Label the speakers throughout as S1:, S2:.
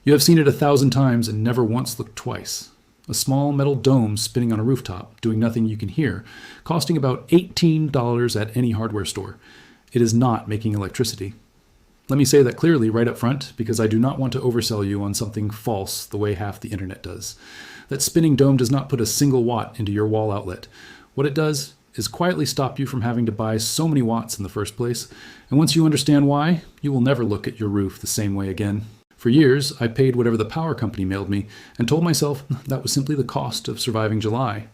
S1: You have seen it 1,000 times and never once looked twice. A small metal dome spinning on a rooftop, doing nothing you can hear, costing about $18 at any hardware store. It is not making electricity. Let me say that clearly right up front, because I do not want to oversell you on something false the way half the internet does. That spinning dome does not put a single watt into your wall outlet. What it does is quietly stop you from having to buy so many watts in the first place, and once you understand why, you will never look at your roof the same way again. For years, I paid whatever the power company mailed me and told myself that was simply the cost of surviving July.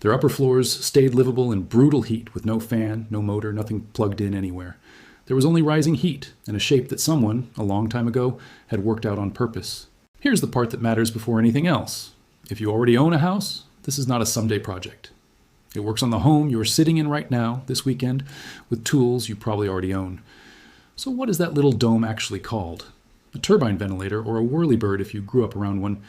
S1: Their upper floors stayed livable in brutal heat with no fan, no motor, nothing plugged in anywhere. There was only rising heat and a shape that someone, a long time ago, had worked out on purpose. Here's the part that matters before anything else. If you already own a house, this is not a someday project. It works on the home you are sitting in right now, this weekend, with tools you probably already own. So what is that little dome actually called? A turbine ventilator, or a whirlybird if you grew up around one.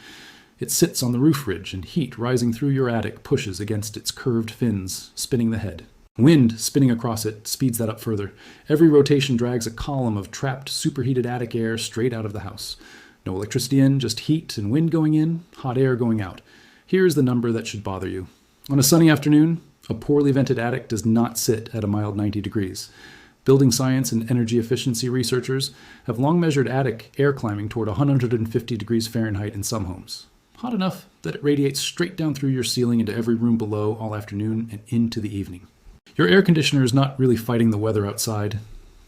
S1: It sits on the roof ridge, and heat rising through your attic pushes against its curved fins, spinning the head. Wind spinning across it speeds that up further. Every rotation drags a column of trapped, superheated attic air straight out of the house. No electricity in, just heat and wind going in, hot air going out. Here's the number that should bother you. On a sunny afternoon, a poorly vented attic does not sit at a mild 90 degrees. Building science and energy efficiency researchers have long measured attic air climbing toward 150 degrees Fahrenheit in some homes. Hot enough that it radiates straight down through your ceiling into every room below all afternoon and into the evening. Your air conditioner is not really fighting the weather outside.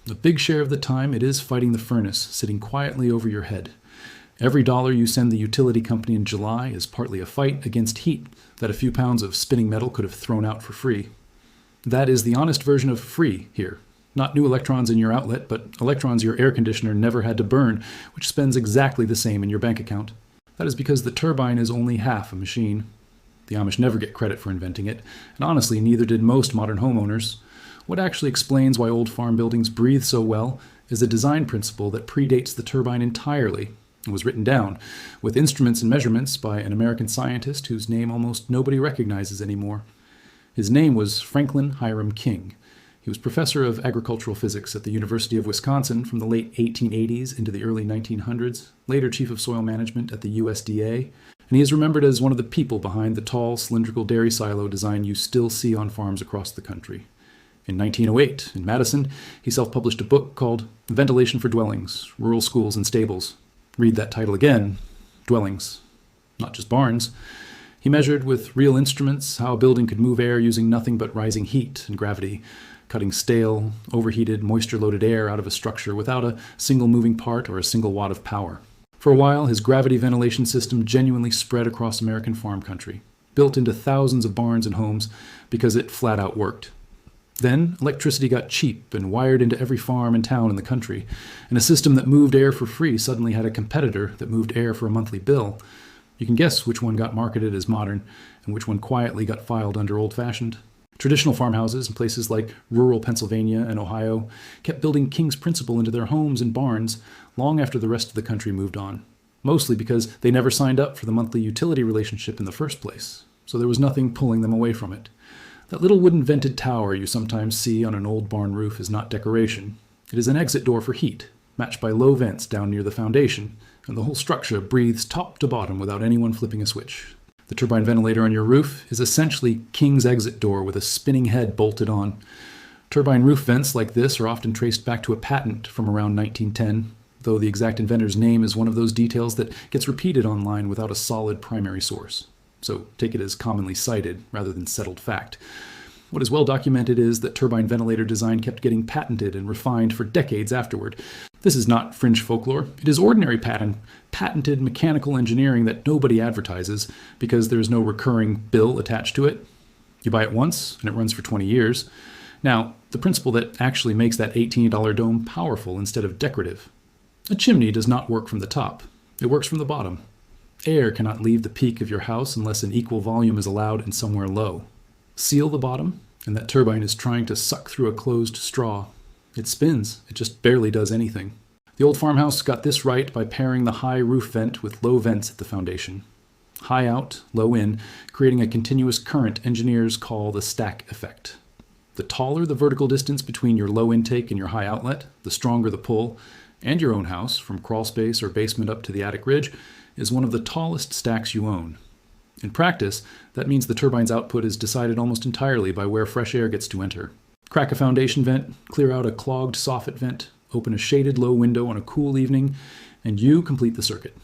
S1: A big share of the time it is fighting the furnace sitting quietly over your head. Every dollar you send the utility company in July is partly a fight against heat that a few pounds of spinning metal could have thrown out for free. That is the honest version of free here. Not new electrons in your outlet, but electrons your air conditioner never had to burn, which spends exactly the same in your bank account. That is because the turbine is only half a machine. The Amish never get credit for inventing it, and honestly, neither did most modern homeowners. What actually explains why old farm buildings breathe so well is a design principle that predates the turbine entirely and was written down, with instruments and measurements by an American scientist whose name almost nobody recognizes anymore. His name was Franklin Hiram King. He was professor of agricultural physics at the University of Wisconsin from the late 1880s into the early 1900s, later chief of soil management at the USDA, and he is remembered as one of the people behind the tall, cylindrical dairy silo design you still see on farms across the country. In 1908, in Madison, he self-published a book called Ventilation for Dwellings, Rural Schools and Stables. Read that title again, Dwellings, not just barns. He measured with real instruments how a building could move air using nothing but rising heat and gravity, cutting stale, overheated, moisture-loaded air out of a structure without a single moving part or a single watt of power. For a while, his gravity ventilation system genuinely spread across American farm country, built into thousands of barns and homes because it flat out worked. Then, electricity got cheap and wired into every farm and town in the country, and a system that moved air for free suddenly had a competitor that moved air for a monthly bill. You can guess which one got marketed as modern and which one quietly got filed under old-fashioned. Traditional farmhouses in places like rural Pennsylvania and Ohio kept building King's principle into their homes and barns long after the rest of the country moved on, mostly because they never signed up for the monthly utility relationship in the first place, so there was nothing pulling them away from it. That little wooden vented tower you sometimes see on an old barn roof is not decoration. It is an exit door for heat, matched by low vents down near the foundation, and the whole structure breathes top to bottom without anyone flipping a switch. The turbine ventilator on your roof is essentially King's exit door with a spinning head bolted on. Turbine roof vents like this are often traced back to a patent from around 1910, though the exact inventor's name is one of those details that gets repeated online without a solid primary source. So take it as commonly cited rather than settled fact. What is well documented is that turbine ventilator design kept getting patented and refined for decades afterward. This is not fringe folklore. It is ordinary patented mechanical engineering that nobody advertises because there is no recurring bill attached to it. You buy it once and it runs for 20 years. Now, the principle that actually makes that $18 dome powerful instead of decorative. A chimney does not work from the top. It works from the bottom. Air cannot leave the peak of your house unless an equal volume is allowed in somewhere low. Seal the bottom, and that turbine is trying to suck through a closed straw. It spins. It just barely does anything. The old farmhouse got this right by pairing the high roof vent with low vents at the foundation. High out, low in, creating a continuous current engineers call the stack effect. The taller the vertical distance between your low intake and your high outlet, the stronger the pull, And your own house, from crawl space or basement up to the attic ridge, is one of the tallest stacks you own. In practice, that means the turbine's output is decided almost entirely by where fresh air gets to enter. Crack a foundation vent, clear out a clogged soffit vent, open a shaded low window on a cool evening, and you complete the circuit.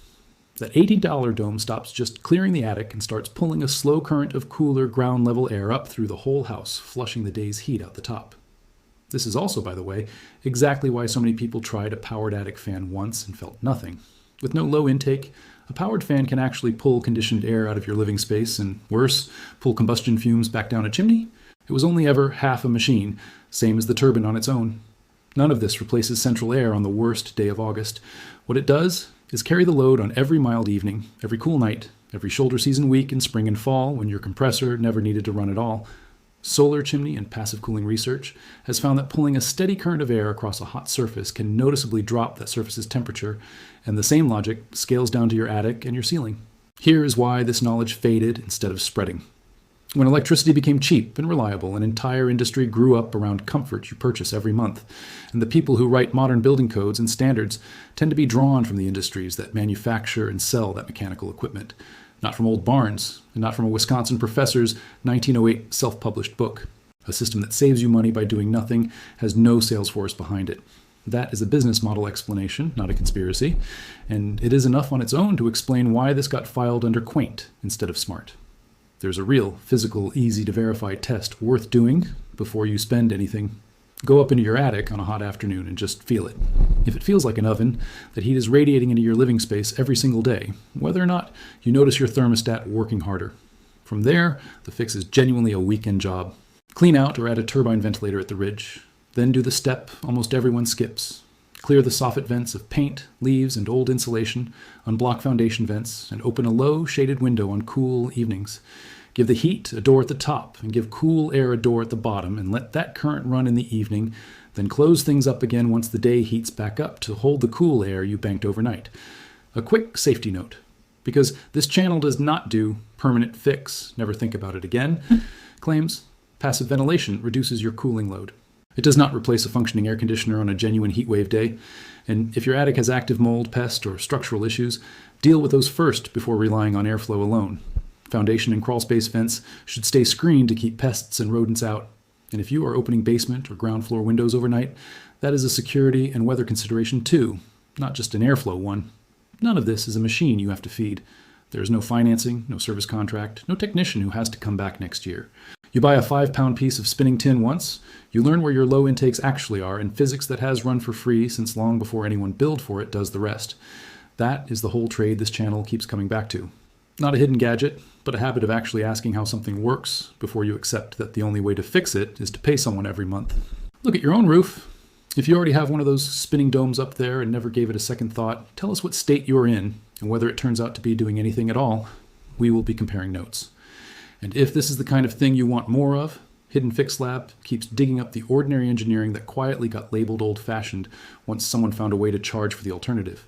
S1: That $80 dome stops just clearing the attic and starts pulling a slow current of cooler ground level air up through the whole house, flushing the day's heat out the top. This is also, by the way, exactly why so many people tried a powered attic fan once and felt nothing. With no low intake, a powered fan can actually pull conditioned air out of your living space and, worse, pull combustion fumes back down a chimney. It was only ever half a machine, same as the turbine on its own. None of this replaces central air on the worst day of August. What it does is carry the load on every mild evening, every cool night, every shoulder season week in spring and fall when your compressor never needed to run at all. Solar chimney and passive cooling research has found that pulling a steady current of air across a hot surface can noticeably drop that surface's temperature, and the same logic scales down to your attic and your ceiling. Here is why this knowledge faded instead of spreading. When electricity became cheap and reliable, an entire industry grew up around comfort you purchase every month, and the people who write modern building codes and standards tend to be drawn from the industries that manufacture and sell that mechanical equipment, not from old barns, and not from a Wisconsin professor's 1908 self-published book. A system that saves you money by doing nothing has no sales force behind it. That is a business model explanation, not a conspiracy, and it is enough on its own to explain why this got filed under quaint instead of smart. There's a real, physical, easy-to-verify test worth doing before you spend anything. Go up into your attic on a hot afternoon and just feel it. If it feels like an oven, that heat is radiating into your living space every single day, whether or not you notice your thermostat working harder. From there, the fix is genuinely a weekend job. Clean out or add a turbine ventilator at the ridge. Then do the step almost everyone skips. Clear the soffit vents of paint, leaves, and old insulation, unblock foundation vents, and open a low, shaded window on cool evenings. Give the heat a door at the top, and give cool air a door at the bottom, and let that current run in the evening, then close things up again once the day heats back up to hold the cool air you banked overnight. A quick safety note, because this channel does not do permanent fix, never think about it again, claims passive ventilation reduces your cooling load. It does not replace a functioning air conditioner on a genuine heat wave day, and if your attic has active mold, pest, or structural issues, deal with those first before relying on airflow alone. Foundation and crawl space vents should stay screened to keep pests and rodents out. And if you are opening basement or ground floor windows overnight, that is a security and weather consideration too, not just an airflow one. None of this is a machine you have to feed. There is no financing, no service contract, no technician who has to come back next year. You buy a 5-pound piece of spinning tin once, you learn where your low intakes actually are, and physics that has run for free since long before anyone billed for it does the rest. That is the whole trade this channel keeps coming back to. Not a hidden gadget, but a habit of actually asking how something works before you accept that the only way to fix it is to pay someone every month. Look at your own roof. If you already have one of those spinning domes up there and never gave it a second thought, tell us what state you're in and whether it turns out to be doing anything at all. We will be comparing notes. And if this is the kind of thing you want more of, Hidden Fix Lab keeps digging up the ordinary engineering that quietly got labeled old-fashioned once someone found a way to charge for the alternative.